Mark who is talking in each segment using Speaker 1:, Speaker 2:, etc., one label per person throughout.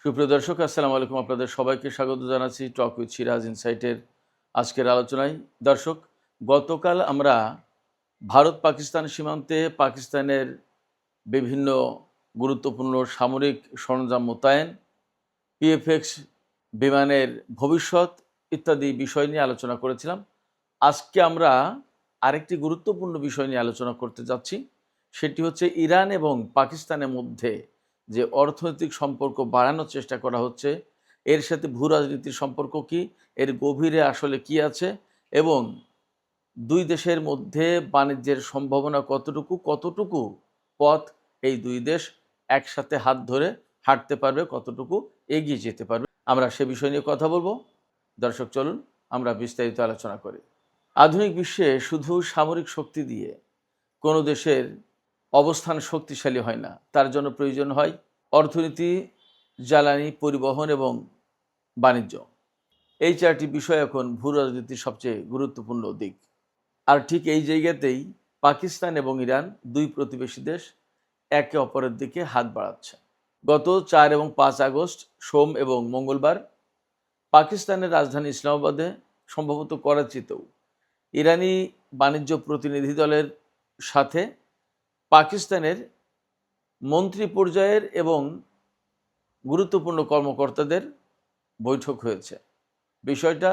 Speaker 1: সুপ্রিয় দর্শক, আসসালামু আলাইকুম। আপনাদের সবাইকে স্বাগত জানাচ্ছি টক উইথ সিরাজ ইনসাইটের আজকের আলোচনায়। দর্শক, গতকাল আমরা ভারত পাকিস্তান সীমান্তে পাকিস্তানের বিভিন্ন গুরুত্বপূর্ণ সামরিক সরঞ্জাম মোতায়েন, পিএফএক্স বিমানের ভবিষ্যৎ ইত্যাদি বিষয় নিয়ে আলোচনা করেছিলাম। আজকে আমরা আরেকটি গুরুত্বপূর্ণ বিষয় নিয়ে আলোচনা করতে যাচ্ছি। সেটি হচ্ছে ইরান এবং পাকিস্তানের মধ্যে যে অর্থনৈতিক সম্পর্ক বাড়ানোর চেষ্টা করা হচ্ছে, এর সাথে ভূ রাজনীতির সম্পর্ক কী, এর গভীরে আসলে কি আছে, এবং দুই দেশের মধ্যে বাণিজ্যের সম্ভাবনা কতটুকু পথ এই দুই দেশ একসাথে হাত ধরে হাঁটতে পারবে, কতটুকু এগিয়ে যেতে পারবে, আমরা সে বিষয় নিয়ে কথা বলবো। দর্শক, চলুন আমরা বিস্তারিত আলোচনা করি। আধুনিক বিশ্বে শুধু সামরিক শক্তি দিয়ে কোনো দেশের অবস্থান শক্তিশালী হয় না, তার জন্য প্রয়োজন হয় অর্থনীতি, জ্বালানি, পরিবহন এবং বাণিজ্য। এই চারটি বিষয় এখন ভূ রাজনীতির সবচেয়ে গুরুত্বপূর্ণ দিক। আর ঠিক এই জায়গাতেই পাকিস্তান এবং ইরান, দুই প্রতিবেশী দেশ, একে অপরের দিকে হাত বাড়াচ্ছে। গত 4 এবং 5 আগস্ট, সোম এবং মঙ্গলবার, পাকিস্তানের রাজধানী ইসলামাবাদে, সম্ভবত করাচিতেও, ইরানি বাণিজ্য প্রতিনিধি দলের সাথে পাকিস্তানের মন্ত্রী পর্যায়ের এবং গুরুত্বপূর্ণ কর্মকর্তাদের বৈঠক হয়েছে। বিষয়টা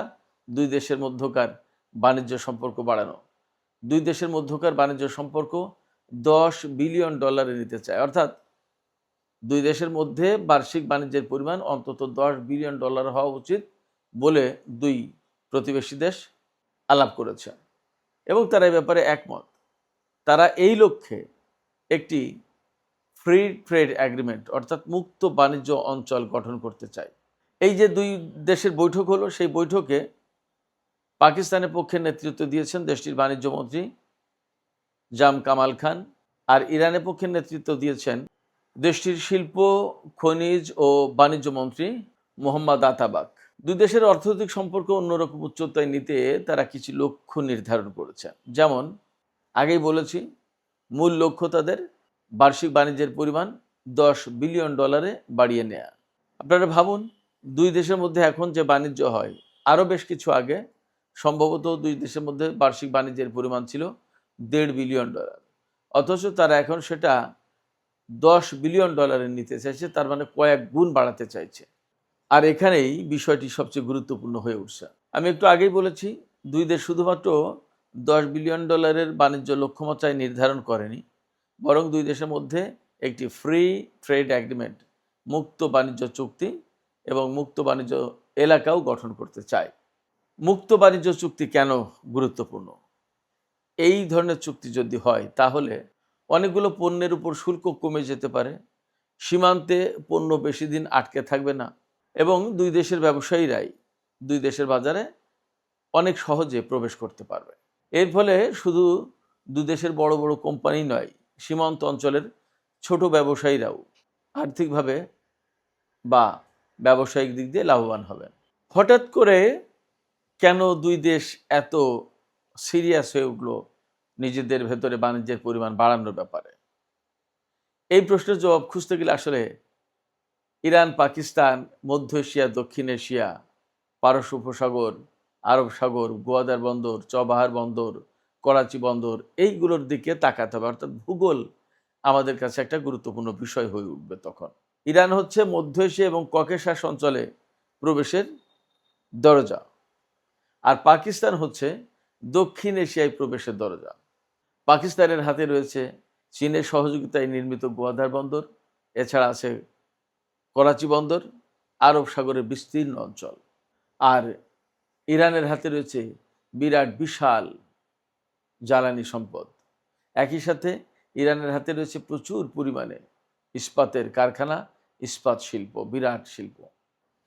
Speaker 1: দুই দেশের মধ্যকার বাণিজ্য সম্পর্ক বাড়ানো। দুই দেশের মধ্যকার বাণিজ্য সম্পর্ক $10 বিলিয়ন নিতে চায়, অর্থাৎ দুই দেশের মধ্যে বার্ষিক বাণিজ্যের পরিমাণ অন্তত $10 বিলিয়ন হওয়া উচিত বলে দুই প্রতিবেশী দেশ আলাপ করেছে এবং তারা এই ব্যাপারে একমত। তারা এই লক্ষ্যে একটি ফ্রি ট্রেড এগ্রিমেন্ট, অর্থাৎ মুক্ত বাণিজ্য অঞ্চল গঠন করতে চায়। এই যে দুই দেশের বৈঠক হলো, সেই বৈঠকে পাকিস্তানের পক্ষে নেতৃত্ব দিয়েছেন দেশটির বাণিজ্য মন্ত্রী জাম কামাল খান, আর ইরানের পক্ষে নেতৃত্ব দিয়েছেন দেশটির শিল্প, খনিজ ও বাণিজ্য মন্ত্রী মোহাম্মদ আতাবাক। দুই দেশের অর্থনৈতিক সম্পর্ক অন্যরকম উচ্চতায় নিতে তারা কিছু লক্ষ্য নির্ধারণ করেছে। যেমন আগেই বলেছি, মূল লক্ষ্য তাদের বার্ষিক বাণিজ্যের পরিমাণ $10 বিলিয়ন বাড়িয়ে নেয়া। আপনারা ভাবুন, দুই দেশের মধ্যে এখন যে বাণিজ্য হয়, আরও বেশ কিছু আগে সম্ভবত দুই দেশের মধ্যে বার্ষিক বাণিজ্যের পরিমাণ ছিল $1.5 বিলিয়ন, অথচ তারা এখন সেটা $10 বিলিয়ন নিতে চাইছে, তার মানে কয়েক গুণ বাড়াতে চাইছে। আর এখানেই বিষয়টি সবচেয়ে গুরুত্বপূর্ণ হয়ে উঠছে। আমি একটু আগেই বলেছি, দুই দেশ শুধুমাত্র $10 বিলিয়ন বাণিজ্য লক্ষ্যমাত্রায় নির্ধারণ করেনি, বরং দুই দেশের মধ্যে একটি ফ্রি ট্রেড এগ্রিমেন্ট, মুক্ত বাণিজ্য চুক্তি এবং মুক্ত বাণিজ্য এলাকাও গঠন করতে চায়। মুক্ত বাণিজ্য চুক্তি কেন গুরুত্বপূর্ণ? এই ধরনের চুক্তি যদি হয়, তাহলে অনেকগুলো পণ্যের উপর শুল্ক কমে যেতে পারে, সীমান্তে পণ্য বেশি দিন আটকে থাকবে না, এবং দুই দেশের ব্যবসায়ীরাই দুই দেশের বাজারে অনেক সহজে প্রবেশ করতে পারবে। এর ফলে শুধু দুই দেশের বড় বড় কোম্পানি নয়, সীমান্ত অঞ্চলের ছোট ব্যবসায়ীরাও আর্থিকভাবে বা ব্যবসায়িক দিক দিয়ে লাভবান হবেন। হঠাৎ করে কেন দুই দেশ এত সিরিয়াস হয়ে উঠলো নিজেদের ভেতরে বাণিজ্যের পরিমাণ বাড়ানোর ব্যাপারে? এই প্রশ্নের জবাব খুঁজতে গেলে আসলে ইরান, পাকিস্তান, মধ্য এশিয়া, দক্ষিণ এশিয়া, পারস্য উপসাগর, আরব সাগর, গোয়াদার বন্দর, চবাহার বন্দর, করাচি বন্দর, এইগুলোর দিকে তাকাতে হবে। অর্থাৎ ভূগোল আমাদের কাছে একটা গুরুত্বপূর্ণ বিষয় হয়ে উঠবে তখন। ইরান হচ্ছে মধ্য এশিয়া এবং ককেশাস অঞ্চলে প্রবেশের দরজা, আর পাকিস্তান হচ্ছে দক্ষিণ এশিয়ায় প্রবেশের দরজা। পাকিস্তানের হাতে রয়েছে চীনের সহযোগিতায় নির্মিত গোয়াদার বন্দর, এছাড়া আছে করাচি বন্দর, আরব সাগরের বিস্তীর্ণ অঞ্চল। আর ইরানের হাতে রয়েছে বিরাট বিশাল জ্বালানি সম্পদ। একই সাথে ইরানের হাতে রয়েছে প্রচুর পরিমাণে ইস্পাতের কারখানা, ইস্পাত শিল্প, বিরাট শিল্প।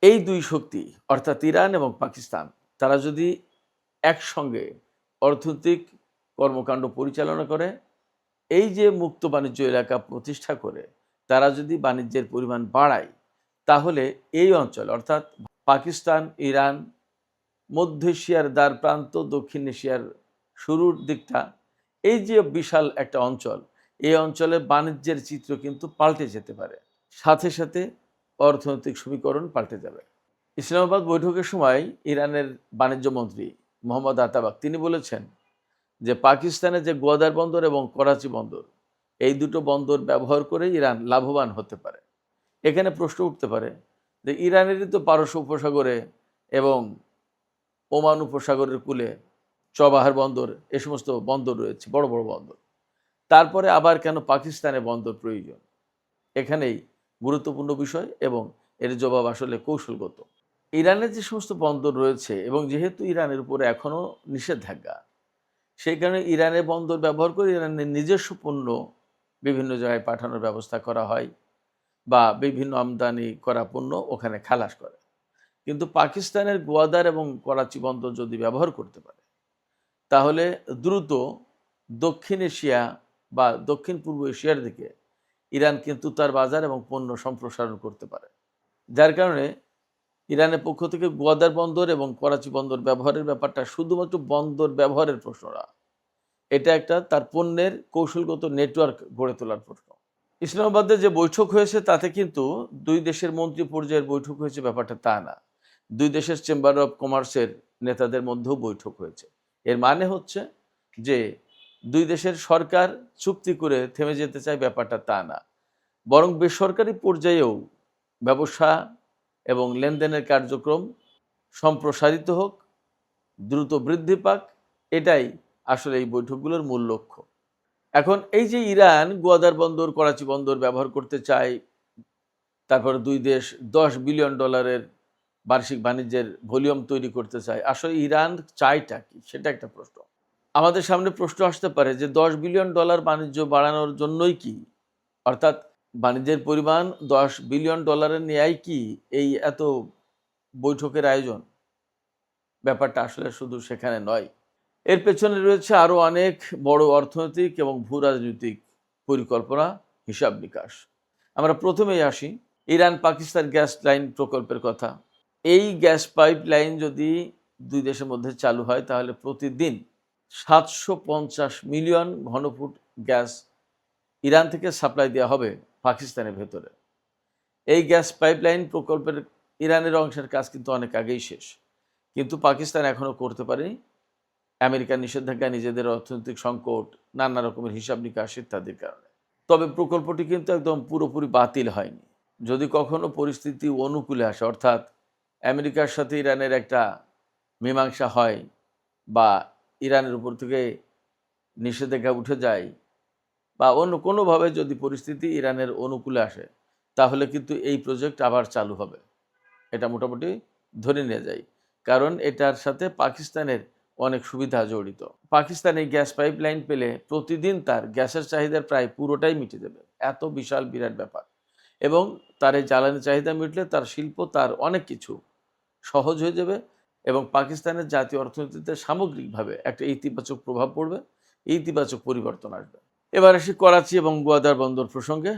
Speaker 1: এই দুই শক্তি, অর্থাৎ ইরান এবং পাকিস্তান, তারা যদি একসঙ্গে অর্থনৈতিক কর্মকাণ্ড পরিচালনা করে, এই যে মুক্ত বাণিজ্য এলাকা প্রতিষ্ঠা করে তারা যদি বাণিজ্যের পরিমাণ বাড়ায়, তাহলে এই অঞ্চল, অর্থাৎ পাকিস্তান, ইরান, মধ্য এশিয়ার দ্বার প্রান্ত, দক্ষিণ এশিয়ার শুরুর দিকটা, এই যে বিশাল একটা অঞ্চল, এই অঞ্চলে বাণিজ্যের চিত্র কিন্তু পাল্টে যেতে পারে। সাথে সাথে অর্থনৈতিক সমীকরণ পাল্টে যাবে। ইসলামাবাদ বৈঠকের সময় ইরানের বাণিজ্য মন্ত্রী মোহাম্মদ আতাবাক তিনি বলেছেন যে পাকিস্তানের যে গোয়াদার বন্দর এবং করাচি বন্দর, এই দুটো বন্দর ব্যবহার করে ইরান লাভবান হতে পারে। এখানে প্রশ্ন উঠতে পারে যে ইরানেরই তো পারস্য উপসাগরে এবং ওমান উপসাগরের কূলে চবাহার বন্দর, এ সমস্ত বন্দর রয়েছে, বড় বড় বন্দর, তারপরে আবার কেন পাকিস্তানে বন্দর প্রয়োজন? এখানেই গুরুত্বপূর্ণ বিষয় এবং এর জবাব আসলে কৌশলগত। ইরানের যে সমস্ত বন্দর রয়েছে এবং যেহেতু ইরানের উপরে এখনও নিষেধাজ্ঞা, সেই কারণে ইরানের বন্দর ব্যবহার করে ইরানের নিজস্ব পণ্য বিভিন্ন জায়গায় পাঠানোর ব্যবস্থা করা হয় বা বিভিন্ন আমদানি করা পণ্য ওখানে খালাস করে। কিন্তু পাকিস্তানের গোয়াদার এবং করাচি বন্দর যদি ব্যবহার করতে পারে, তাহলে দ্রুত দক্ষিণ এশিয়া বা দক্ষিণ পূর্ব এশিয়ার দিকে ইরান কিন্তু তার বাজার এবং পণ্য সম্প্রসারণ করতে পারে। যার কারণে ইরানের পক্ষ থেকে গোয়াদার বন্দর এবং করাচি বন্দর ব্যবহারের ব্যাপারটা শুধুমাত্র বন্দর ব্যবহারের প্রশ্ন না, এটা একটা তার পণ্যের কৌশলগত নেটওয়ার্ক গড়ে তোলার প্রশ্ন। ইসলামাবাদে যে বৈঠক হয়েছে তাতে কিন্তু দুই দেশের মন্ত্রী পর্যায়ের বৈঠক হয়েছে ব্যাপারটা তা না, দুই দেশের চেম্বার অফ কমার্সের নেতাদের মধ্যেও বৈঠক হয়েছে। এর মানে হচ্ছে যে দুই দেশের সরকার চুক্তি করে থেমে যেতে চায় ব্যাপারটা তা না, বরং বেসরকারি পর্যায়েও ব্যবসা এবং লেনদেনের কার্যক্রম সম্প্রসারিত হোক, দ্রুত বৃদ্ধি পাক, এটাই আসলে এই বৈঠকগুলোর মূল লক্ষ্য। এখন এই যে ইরান গোয়াদার বন্দর করাচি বন্দর ব্যবহার করতে চায়, তারপরে দুই দেশ $10 বিলিয়ন বার্ষিক বাণিজ্যের ভলিউম তৈরি করতে চায়, আসলে ইরান চায়টা কি সেটা একটা প্রশ্ন। আমাদের সামনে প্রশ্ন আসতে পারে যে $10 বিলিয়ন বাণিজ্য বাড়ানোর জন্যই কি, অর্থাৎ বাণিজ্যের পরিমাণ $10 বিলিয়ন নেয়াই কি এই এত বৈঠকের আয়োজন? ব্যাপারটা আসলে শুধু সেখানে নয়, এর পেছনে রয়েছে আরও অনেক বড় অর্থনৈতিক এবং ভূ রাজনৈতিক পরিকল্পনা, হিসাব নিকাশ। আমরা প্রথমেই আসি ইরান পাকিস্তান গ্যাস লাইন প্রকল্পের কথা। এই গ্যাস পাইপ লাইন যদি দুই দেশের মধ্যে চালু হয়, তাহলে প্রতিদিন 750 মিলিয়ন ঘনফুট গ্যাস ইরান থেকে সাপ্লাই দেওয়া হবে পাকিস্তানের ভেতরে। এই গ্যাস পাইপলাইন প্রকল্পের ইরানের অংশের কাজ কিন্তু অনেক আগেই শেষ, কিন্তু পাকিস্তান এখনও করতে পারেনি। আমেরিকার নিষেধাজ্ঞা, নিজেদের অর্থনৈতিক সংকট, নানা রকমের হিসাব নিকাশ ইত্যাদির কারণে। তবে প্রকল্পটি কিন্তু একদম পুরোপুরি বাতিল হয়নি। যদি কখনো পরিস্থিতি অনুকূলে আসে, অর্থাৎ আমেরিকার সাথে ইরানের একটা মীমাংসা হয় বা ইরানের উপর থেকে নিষেধাজ্ঞা উঠে যায় বা অন্য কোনোভাবে যদি পরিস্থিতি ইরানের অনুকূলে আসে, তাহলে কিন্তু এই প্রজেক্ট আবার চালু হবে, এটা মোটামুটি ধরে নিয়ে যায়। কারণ এটার সাথে পাকিস্তানের অনেক সুবিধা জড়িত। পাকিস্তান এই গ্যাস পাইপ লাইন পেলে প্রতিদিন তার গ্যাসের চাহিদার প্রায় পুরোটাই মিটে যাবে, এত বিশাল বিরাট ব্যাপার। এবং তার এই জ্বালানি চাহিদা মিটলে তার শিল্প, তার অনেক কিছু সহজ হয়ে যাবে এবং পাকিস্তানের জাতীয় অর্থনীতিতে সামগ্রিকভাবে একটা ইতিবাচক প্রভাব পড়বে, ইতিবাচক পরিবর্তন আসবে। এবার আসি করাচি এবং গোয়াদার বন্দর প্রসঙ্গে।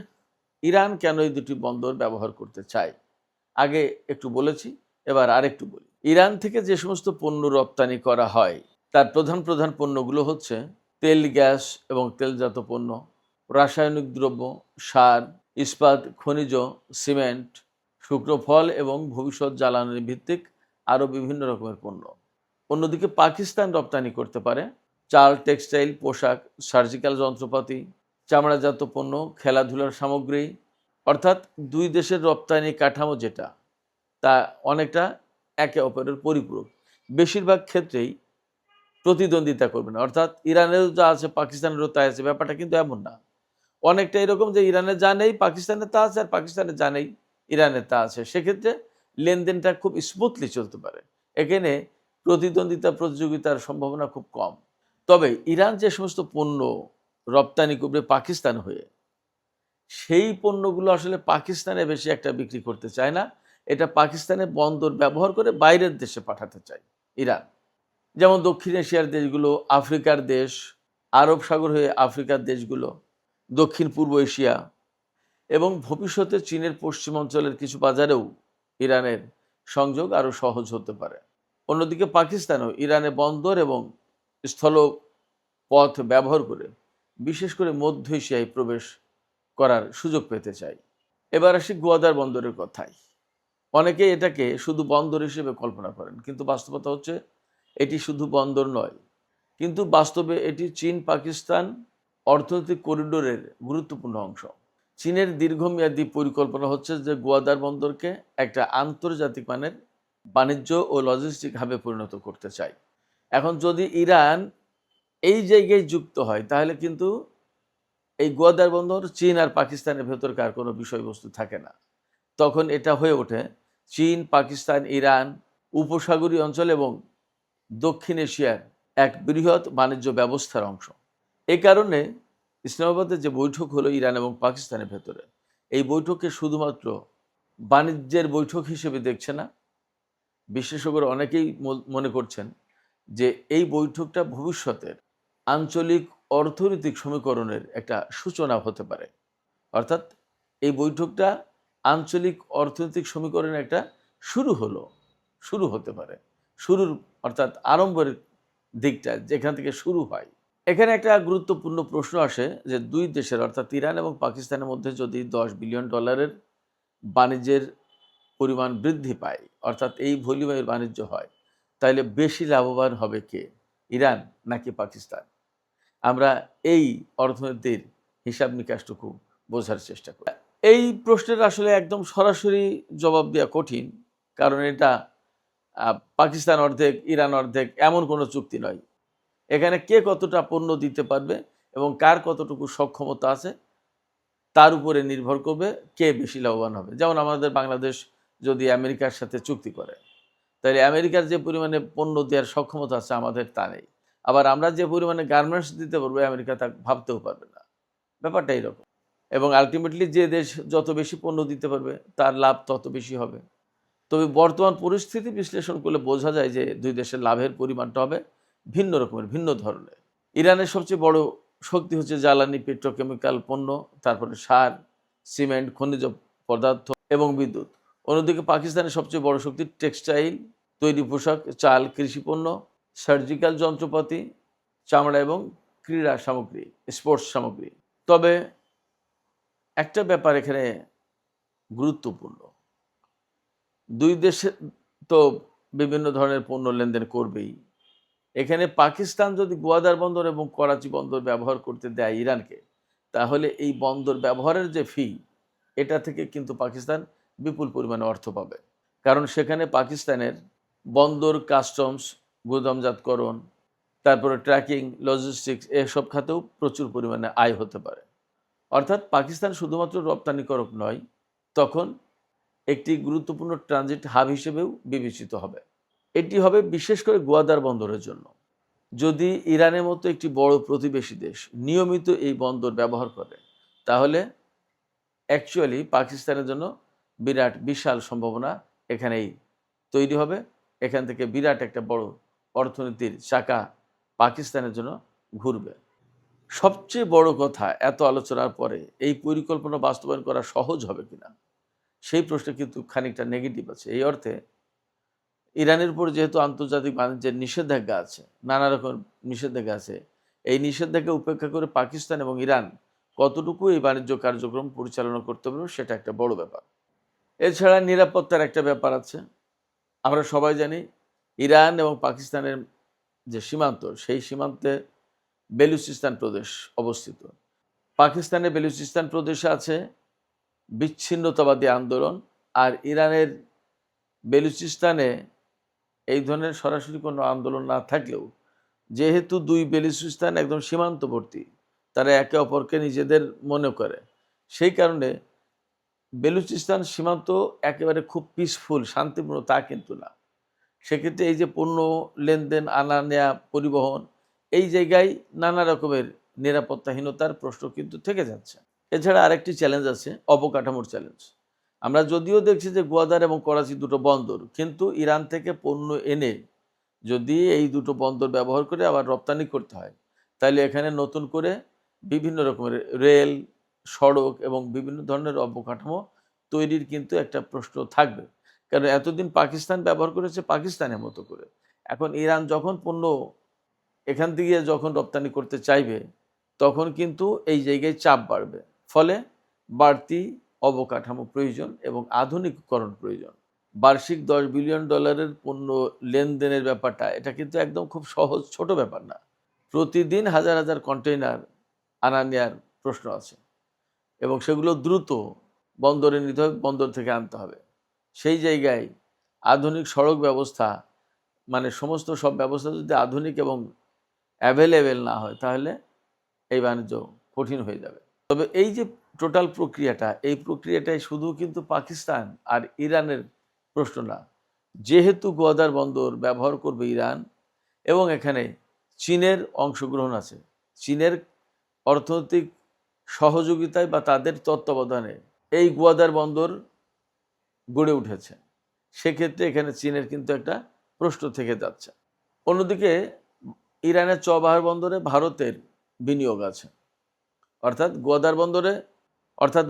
Speaker 1: ইরান কেন এই দুটি বন্দর ব্যবহার করতে চায় আগে একটু বলেছি, এবার আরেকটু বলি। ইরান থেকে যে সমস্ত পণ্য রপ্তানি করা হয়, তার প্রধান প্রধান পণ্যগুলো হচ্ছে তেল, গ্যাস এবং তেলজাত পণ্য, রাসায়নিক দ্রব্য, সার, ইস্পাত, খনিজ, সিমেন্ট, শুকনো ফল এবং ভবিষ্যৎ জ্বালানি ভিত্তিক আরও বিভিন্ন রকমের পণ্য। অন্যদিকে পাকিস্তান রপ্তানি করতে পারে চাল, টেক্সটাইল, পোশাক, সার্জিক্যাল যন্ত্রপাতি, চামড়াজাত পণ্য, খেলাধুলার সামগ্রী। অর্থাৎ দুই দেশের রপ্তানি কাঠামো যেটা, তা অনেকটা একে অপরের পরিপূরক, বেশিরভাগ ক্ষেত্রেই প্রতিদ্বন্দ্বিতা করবে না। অর্থাৎ ইরানেরও যা আছে পাকিস্তানেরও তা আছে, ব্যাপারটা কিন্তু এমন না। অনেকটা এরকম যে ইরানের যা নেই পাকিস্তানের তা আছে, আর পাকিস্তানের যা নেই ইরানের তা আছে। সেক্ষেত্রে লেনদেনটা খুব স্মুথলি চলতে পারে, এখানে প্রতিদ্বন্দ্বিতা প্রতিযোগিতার সম্ভাবনা খুব কম। তবে ইরান যে সমস্ত পণ্য রপ্তানি করবে পাকিস্তান হয়ে, সেই পণ্যগুলো আসলে পাকিস্তানে বেশি একটা বিক্রি করতে চায় না, এটা পাকিস্তানের বন্দর ব্যবহার করে বাইরের দেশে পাঠাতে চায় ইরান। যেমন দক্ষিণ এশিয়ার দেশগুলো, আফ্রিকার দেশ, আরব সাগর হয়ে আফ্রিকার দেশগুলো, দক্ষিণ পূর্ব এশিয়া এবং ভবিষ্যতে চীনের পশ্চিম অঞ্চলের কিছু বাজারেও ইরানের সংযোগ আরও সহজ হতে পারে। অন্যদিকে পাকিস্তানও ইরানের বন্দর এবং স্থল পথ ব্যবহার করে বিশেষ করে মধ্য এশিয়ায় প্রবেশ করার সুযোগ পেতে চায়। এবার আসি গোয়াদার বন্দরের কথায়। অনেকেই এটাকে শুধু বন্দর হিসেবে কল্পনা করেন, কিন্তু বাস্তবতা হচ্ছে এটি শুধু বন্দর নয়, কিন্তু বাস্তবে এটি চীন পাকিস্তান অর্থনৈতিক করিডোরের গুরুত্বপূর্ণ অংশ। চীনের দীর্ঘমেয়াদী পরিকল্পনা হচ্ছে যে গোয়াদার বন্দরকে একটা আন্তর্জাতিক মানের বাণিজ্য ও লজিস্টিক হাবে পরিণত করতে চায়। এখন যদি ইরান এই জায়গায় যুক্ত হয়, তাহলে কিন্তু এই গোয়াদার বন্দর চীন আর পাকিস্তানের ভেতরকার কোনো বিষয়বস্তু থাকে না। তখন এটা হয়ে ওঠে চীন, পাকিস্তান, ইরান, উপসাগরীয় অঞ্চল এবং দক্ষিণ এশিয়ার এক বৃহৎ বাণিজ্য ব্যবস্থার অংশ। এই কারণে ইসলামাবাদের যে বৈঠক হলো ইরান এবং পাকিস্তানের ভেতরে, এই বৈঠককে শুধুমাত্র বাণিজ্যের বৈঠক হিসেবে দেখছে না। বিশেষজ্ঞরা অনেকেই মনে করছেন যে এই বৈঠকটা ভবিষ্যতের আঞ্চলিক অর্থনৈতিক সমীকরণের একটা সূচনা হতে পারে। অর্থাৎ এই বৈঠকটা আঞ্চলিক অর্থনৈতিক সমীকরণের একটা শুরু হতে পারে। শুরুর অর্থাৎ আরম্ভের দিকটা যেখান থেকে শুরু হয়। এখানে একটা গুরুত্বপূর্ণ প্রশ্ন আসে যে দুই দেশের অর্থাৎ ইরান এবং পাকিস্তানের মধ্যে যদি $10 বিলিয়ন বাণিজ্যের পরিমাণ বৃদ্ধি পায়, অর্থাৎ এই ভলিউমের বাণিজ্য হয়, তাহলে বেশি লাভবান হবে কে, ইরান নাকি পাকিস্তান? আমরা এই অর্থনীতির হিসাব নিকাশটুকু বোঝার চেষ্টা করি। এই প্রশ্নের আসলে একদম সরাসরি জবাব দেওয়া কঠিন, কারণ এটা পাকিস্তান অর্ধেক ইরান অর্ধেক এমন কোনো চুক্তি নয়। এখানে কে কতটা পণ্য দিতে পারবে এবং কার কতটুকু সক্ষমতা আছে তার উপরে নির্ভর করবে কে বেশি লাভবান হবে। যেমন আমাদের বাংলাদেশ যদি আমেরিকার সাথে চুক্তি করে, তাহলে আমেরিকার যে পরিমাণে পণ্য দেওয়ার সক্ষমতা আছে আমাদের তা নেই। আবার আমরা যে পরিমাণে গার্মেন্টস দিতে পারবো আমেরিকা তা ভাবতেও পারবে না। ব্যাপারটা এইরকম। এবং আলটিমেটলি যে দেশ যত বেশি পণ্য দিতে পারবে তার লাভ তত বেশি হবে। তবে বর্তমান পরিস্থিতি বিশ্লেষণ করলে বোঝা যায় যে দুই দেশের লাভের পরিমাণটা হবে ভিন্ন রকমের, ভিন্ন ধরনের। ইরানের সবচেয়ে বড় শক্তি হচ্ছে জ্বালানি, পেট্রোকেমিক্যাল পণ্য, তারপরে সার, সিমেন্ট, খনিজ পদার্থ এবং বিদ্যুৎ। অন্যদিকে পাকিস্তানের সবচেয়ে বড় শক্তি টেক্সটাইল, তৈরি পোশাক, চাল, কৃষিপণ্য, সার্জিক্যাল যন্ত্রপাতি, চামড়া এবং ক্রীড়া সামগ্রী, স্পোর্টস সামগ্রী। তবে একটা ব্যাপার এখানে গুরুত্বপূর্ণ, দুই দেশে তো বিভিন্ন ধরনের পণ্য লেনদেন করবেই। এখানে পাকিস্তান যদি গোয়াদার বন্দর এবং করাচি বন্দর ব্যবহার করতে দেয় ইরানকে, তাহলে এই বন্দর ব্যবহারের যে ফি, এটা থেকে কিন্তু পাকিস্তান বিপুল পরিমাণে অর্থ পাবে। কারণ সেখানে পাকিস্তানের বন্দর, কাস্টমস, গুদামজাতকরণ, তারপরে ট্র্যাকিং, লজিস্টিক্স এসব খাতেও প্রচুর পরিমাণে আয় হতে পারে। অর্থাৎ পাকিস্তান শুধুমাত্র রপ্তানিকারক নয়, তখন একটি গুরুত্বপূর্ণ ট্রানজিট হাব হিসেবেও বিবেচিত হবে। এটি হবে বিশেষ করে গোয়াদার বন্দরের জন্য। যদি ইরানের মতো একটি বড় প্রতিবেশী দেশ নিয়মিত এই বন্দর ব্যবহার করে, তাহলে অ্যাকচুয়ালি পাকিস্তানের জন্য বিশাল সম্ভাবনা এখানেই তৈরি হবে। এখান থেকে বিরাট একটা বড় অর্থনীতির চাকা পাকিস্তানের জন্য ঘুরবে। সবচেয়ে বড় কথা, এত আলোচনার পরে এই পরিকল্পনা বাস্তবায়ন করা সহজ হবে কিনা, সেই প্রশ্নে কিন্তু খানিকটা নেগেটিভ আছে। এই অর্থে ইরানের উপর যেহেতু আন্তর্জাতিক বাণিজ্যের নিষেধাজ্ঞা আছে, নানা রকম নিষেধাজ্ঞা আছে, এই নিষেধাজ্ঞা উপেক্ষা করে পাকিস্তান এবং ইরান কতটুকু এই বাণিজ্য কার্যক্রম পরিচালনা করতে পারবে সেটা একটা বড় ব্যাপার। এছাড়া নিরাপত্তার একটা ব্যাপার আছে। আমরা সবাই জানি ইরান এবং পাকিস্তানের যে সীমান্ত, সেই সীমান্তে বেলুচিস্তান প্রদেশ অবস্থিত। পাকিস্তানের বেলুচিস্তান প্রদেশে আছে বিচ্ছিন্নতাবাদী আন্দোলন, আর ইরানের বেলুচিস্তানে এই ধরনের সরাসরি কোনো আন্দোলন না থাকলেও, যেহেতু দুই বেলুচিস্তান একদম সীমান্তবর্তী, তারা একে অপরকে নিজেদের মনে করে, সেই কারণে বেলুচিস্তান সীমান্ত একেবারে খুব পিসফুল, শান্তিপূর্ণ তা কিন্তু না। সেক্ষেত্রে এই যে পণ্য লেনদেন, আনা নেয়া, পরিবহন, এই জায়গায় নানা রকমের নিরাপত্তাহীনতার প্রশ্ন কিন্তু থেকে যাচ্ছে। এছাড়া আরেকটি চ্যালেঞ্জ আছে, অবকাঠামোর চ্যালেঞ্জ। আমরা যদিও দেখছি যে গোয়াদার এবং করাচি দুটো বন্দর, কিন্তু ইরান থেকে পণ্য এনে যদি এই দুটো বন্দর ব্যবহার করে আবার রপ্তানি করতে হয়, তাহলে এখানে নতুন করে বিভিন্ন রকমের রেল, সড়ক এবং বিভিন্ন ধরনের অবকাঠামো তৈরির কিন্তু একটা প্রশ্ন থাকবে। কারণ এতদিন পাকিস্তান ব্যবহার করেছে পাকিস্তানের মতো করে, এখন ইরান যখন পণ্য এখান থেকে যখন রপ্তানি করতে চাইবে, তখন কিন্তু এই জায়গায় চাপ বাড়বে, ফলে বাড়তি অবকাঠামো প্রয়োজন এবং আধুনিকীকরণ প্রয়োজন। বার্ষিক $10 বিলিয়ন পণ্য লেনদেনের ব্যাপারটা এটা কিন্তু একদম খুব সহজ ছোট ব্যাপার না। প্রতিদিন হাজার হাজার কন্টেইনার আনা নেয়ার প্রশ্ন আছে এবং সেগুলো দ্রুত বন্দরে নিতে হবে, বন্দর থেকে আনতে হবে। সেই জায়গায় আধুনিক সড়ক ব্যবস্থা মানে সমস্ত সব ব্যবস্থা যদি আধুনিক এবং অ্যাভেলেবেল না হয় তাহলে এই বাণিজ্য কঠিন হয়ে যাবে। তবে এই যে টোটাল প্রক্রিয়াটা, এই প্রক্রিয়াটাই শুধু কিন্তু পাকিস্তান আর ইরানের প্রশ্ন না। যেহেতু গোয়াদার বন্দর ব্যবহার করবে ইরান এবং এখানে চীনের অংশগ্রহণ আছে, চীনের অর্থনৈতিক সহযোগিতায় বা তাদের তত্ত্বাবধানে এই গোয়াদার বন্দর গড়ে উঠেছে, সেক্ষেত্রে এখানে চীনের কিন্তু একটা প্রশ্ন থেকে যাচ্ছে। অন্যদিকে ইরানের চবাহার বন্দরে ভারতের বিনিয়োগ আছে, অর্থাৎ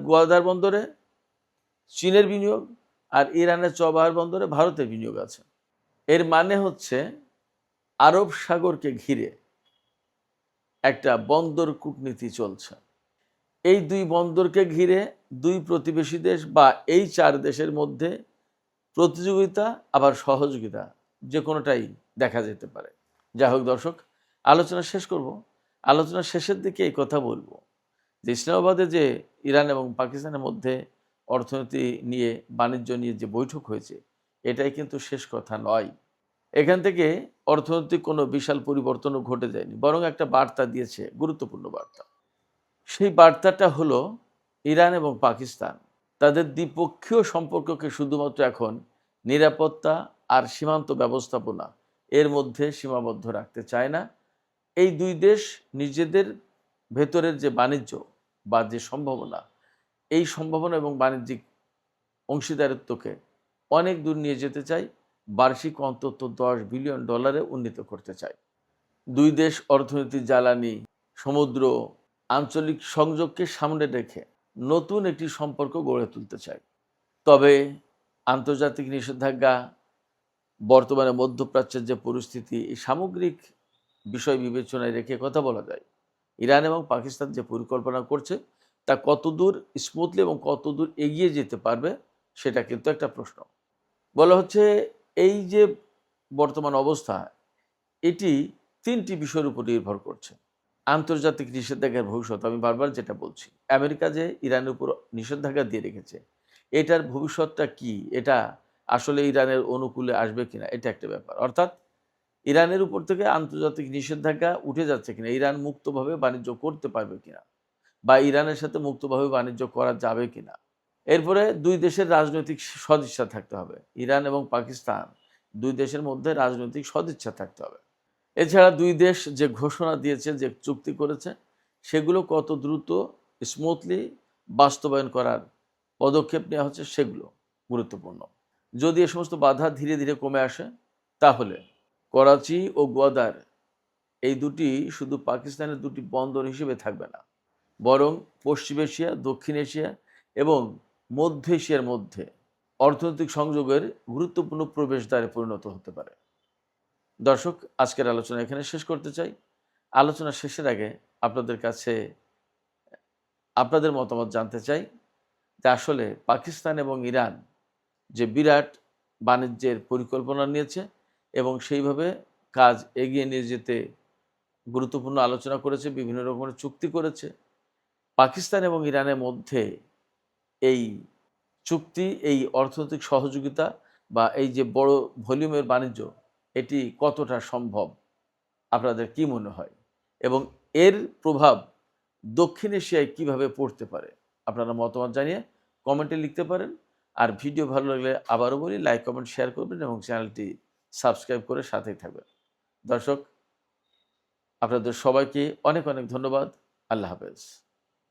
Speaker 1: গোয়াদার বন্দরে চীনের বিনিয়োগ আর ইরানের চবাহার বন্দরে ভারতের বিনিয়োগ আছে। এর মানে হচ্ছে আরব সাগরকে ঘিরে একটা বন্দর কূটনীতি চলছে। এই দুই বন্দরকে ঘিরে দুই প্রতিবেশী দেশ বা এই 4 দেশের মধ্যে প্রতিযোগিতা আবার সহযোগিতা যে কোনোটাই দেখা যেতে পারে। যাই হোক দর্শক, আলোচনা শেষ করব। আলোচনার শেষের দিকে এই কথা বলবো যে ইসলামাবাদে যে ইরান এবং পাকিস্তানের মধ্যে অর্থনীতি নিয়ে বাণিজ্য নিয়ে যে বৈঠক হয়েছে এটাই কিন্তু শেষ কথা নয়। এখান থেকে অর্থনৈতিক কোনো বিশাল পরিবর্তনও ঘটে যায়নি, বরং একটা বার্তা দিয়েছে, গুরুত্বপূর্ণ বার্তা। সেই বার্তাটা হলো ইরান এবং পাকিস্তান তাদের দ্বিপক্ষীয় সম্পর্ককে শুধুমাত্র এখন নিরাপত্তা আর সীমান্ত ব্যবস্থাপনা এর মধ্যে সীমাবদ্ধ রাখতে চায় না। এই দুই দেশ নিজেদের ভেতরের যে বাণিজ্য বা যে সম্ভাবনা, এই সম্ভাবনা এবং বাণিজ্যিক অংশীদারিত্বকে অনেক দূর নিয়ে যেতে চায়, বার্ষিক অন্তত $10 বিলিয়ন উন্নীত করতে চায়। দুই দেশ অর্থনীতি, জ্বালানি, সমুদ্র, আঞ্চলিক সংযোগকে সামনে রেখে নতুন একটি সম্পর্ক গড়ে তুলতে চায়। তবে আন্তর্জাতিক নিষেধাজ্ঞা, বর্তমানে মধ্যপ্রাচ্যের যে পরিস্থিতি, এই সামগ্রিক বিষয় বিবেচনায় রেখে কথা বলা যায় ইরান এবং পাকিস্তান যে পরিকল্পনা করছে তা কতদূর স্মুথলি এবং কতদূর এগিয়ে যেতে পারবে সেটা কিন্তু একটা প্রশ্ন। বলা হচ্ছে এই যে বর্তমান অবস্থা এটি 3টি বিষয়ের উপর নির্ভর করছে। আন্তর্জাতিক নিষেধাজ্ঞার ভবিষ্যৎ, আমি বারবার যেটা বলছি, আমেরিকা যে ইরানের উপর নিষেধাজ্ঞা দিয়ে রেখেছে এটার ভবিষ্যৎটা কি, এটা আসলে ইরানের অনুকূলে আসবে কিনা, এটা একটা ব্যাপার। অর্থাৎ ইরানের উপর থেকে আন্তর্জাতিক নিষেধাজ্ঞা উঠে যাচ্ছে কিনা, ইরান মুক্তভাবে বাণিজ্য করতে পারবে কিনা বা ইরানের সাথে মুক্তভাবে বাণিজ্য করা যাবে কিনা। এরপরে দুই দেশের রাজনৈতিক সদিচ্ছা থাকতে হবে। ইরান এবং পাকিস্তান দুই দেশের মধ্যে রাজনৈতিক সদিচ্ছা থাকতে হবে। এছাড়া দুই দেশ যে ঘোষণা দিয়েছে, যে চুক্তি করেছে, সেগুলো কত দ্রুত স্মুথলি বাস্তবায়ন করার পদক্ষেপ নেওয়া হচ্ছে সেগুলো গুরুত্বপূর্ণ। যদি এ সমস্ত বাধা ধীরে ধীরে কমে আসে তাহলে করাচি ও গোয়াদার এই দুটি শুধু পাকিস্তানের দুটি বন্দর হিসেবে থাকবে না, বরং পশ্চিম এশিয়া, দক্ষিণ এশিয়া এবং মধ্য এশিয়ার মধ্যে অর্থনৈতিক সংযোগের গুরুত্বপূর্ণ প্রবেশদ্বারে পরিণত হতে পারে। দর্শক, আজকের আলোচনা এখানে শেষ করতে চাই। আলোচনা শেষের আগে আপনাদের কাছে আপনাদের মতামত জানতে চাই যে আসলে পাকিস্তান এবং ইরান যে বিরাট বাণিজ্যের পরিকল্পনা নিয়েছে এবং সেইভাবে কাজ এগিয়ে নিয়ে যেতে গুরুত্বপূর্ণ আলোচনা করেছে, বিভিন্ন রকমের চুক্তি করেছে। পাকিস্তান এবং ইরানের মধ্যে এই চুক্তি, এই অর্থনৈতিক সহযোগিতা বা এই যে বড় ভলিউমের বাণিজ্য, এটি কতটা সম্ভব আপনাদের কি মনে হয় এবং এর প্রভাব দক্ষিণ এশিয়ায় কিভাবে পড়তে পারে আপনারা মতামত জানিয়ে কমেন্টে লিখতে পারেন। আর ভিডিও ভালো লাগলে আবারও বলি, লাইক, কমেন্ট, শেয়ার করবেন এবং চ্যানেলটি সাবস্ক্রাইব করে সাথেই থাকবেন। দর্শক, আপনাদের সবাইকে অনেক অনেক ধন্যবাদ। আল্লাহ হাফেজ।